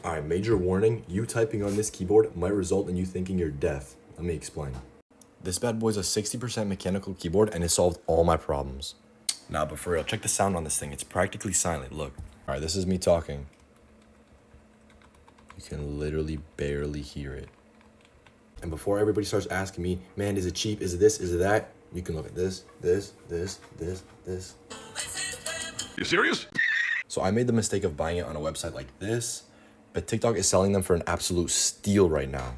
Alright, major warning, you typing on this keyboard might result in you thinking you're deaf. Let me explain. This bad boy's a 60% mechanical keyboard and it solved all my problems. Nah, but for real, check the sound on this thing. It's practically silent, look. Alright, this is me talking. You can literally barely hear it. And before everybody starts asking me, man, is it cheap? Is it this? Is it that? You can look at this. You serious? So I made the mistake of buying it on a website like this, but TikTok is selling them for an absolute steal right now.